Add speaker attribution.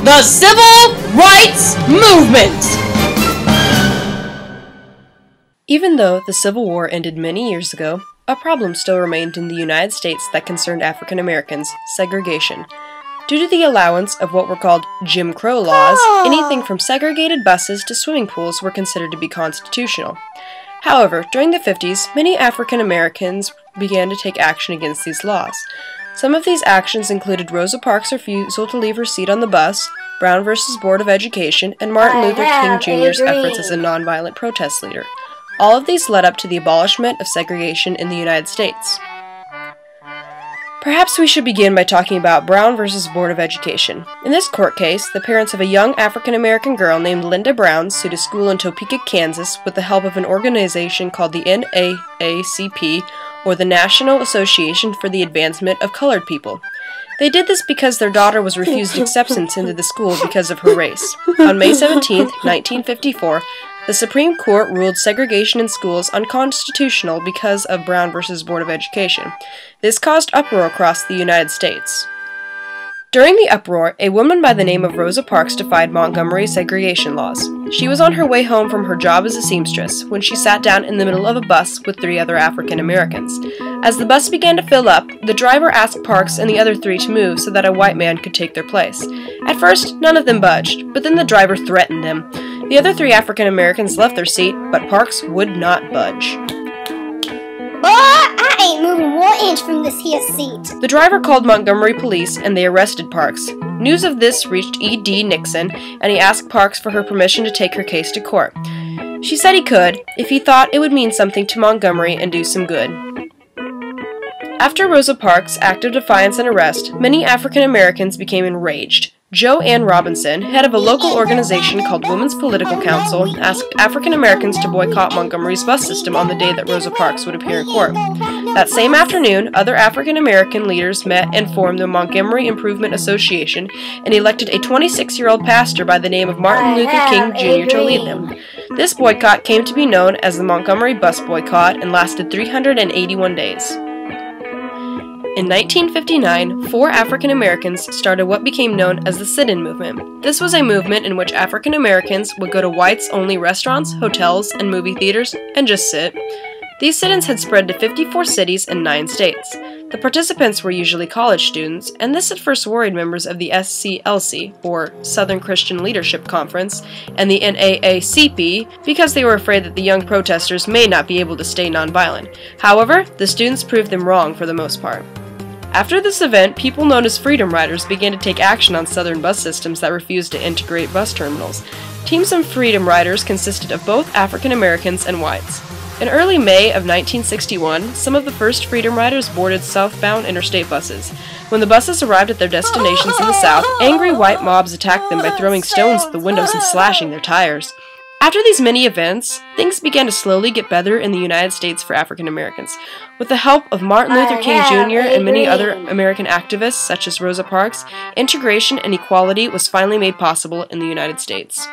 Speaker 1: The Civil Rights Movement! Even though the Civil War ended many years ago, a problem still remained in the United States that concerned African Americans: segregation. Due to the allowance of what were called Jim Crow laws, anything from segregated buses to swimming pools were considered to be constitutional. However, during the 50s, many African Americans began to take action against these laws. Some of these actions included Rosa Parks' refusal to leave her seat on the bus, Brown versus Board of Education, and Martin Luther King Jr.'s efforts as a nonviolent protest leader. All of these led up to the abolishment of segregation in the United States. Perhaps we should begin by talking about Brown versus Board of Education. In this court case, the parents of a young African-American girl named Linda Brown sued a school in Topeka, Kansas, with the help of an organization called the NAACP, or the National Association for the Advancement of Colored People. They did this because their daughter was refused acceptance into the school because of her race. On May 17, 1954, the Supreme Court ruled segregation in schools unconstitutional because of Brown versus Board of Education. This caused uproar across the United States. During the uproar, a woman by the name of Rosa Parks defied Montgomery's segregation laws. She was on her way home from her job as a seamstress when she sat down in the middle of a bus with 3 other African Americans. As the bus began to fill up, the driver asked Parks and the other 3 to move so that a white man could take their place. At first, none of them budged, but then the driver threatened them. The other 3 African Americans left their seat, but Parks would not budge.
Speaker 2: I ain't moving 1 inch from this here seat.
Speaker 1: The driver called Montgomery police and they arrested Parks. News of this reached E.D. Nixon, and he asked Parks for her permission to take her case to court. She said he could, if he thought it would mean something to Montgomery and do some good. After Rosa Parks' act of defiance and arrest, many African Americans became enraged. Jo Ann Robinson, head of a local organization called Women's Political Council, asked African Americans to boycott Montgomery's bus system on the day that Rosa Parks would appear in court. That same afternoon, other African American leaders met and formed the Montgomery Improvement Association and elected a 26-year-old pastor by the name of Martin Luther King Jr. to lead them. This boycott came to be known as the Montgomery Bus Boycott and lasted 381 days. In 1959, 4 African Americans started what became known as the sit-in movement. This was a movement in which African Americans would go to whites-only restaurants, hotels, and movie theaters and just sit. These sit-ins had spread to 54 cities and 9 states. The participants were usually college students, and this at first worried members of the SCLC, or Southern Christian Leadership Conference, and the NAACP because they were afraid that the young protesters may not be able to stay nonviolent. However, the students proved them wrong for the most part. After this event, people known as Freedom Riders began to take action on Southern bus systems that refused to integrate bus terminals. Teams of Freedom Riders consisted of both African Americans and whites. In early May of 1961, some of the first Freedom Riders boarded southbound interstate buses. When the buses arrived at their destinations in the South, angry white mobs attacked them by throwing stones at the windows and slashing their tires. After these many events, things began to slowly get better in the United States for African Americans. With the help of Martin Luther King Jr. and many other American activists such as Rosa Parks, integration and equality was finally made possible in the United States.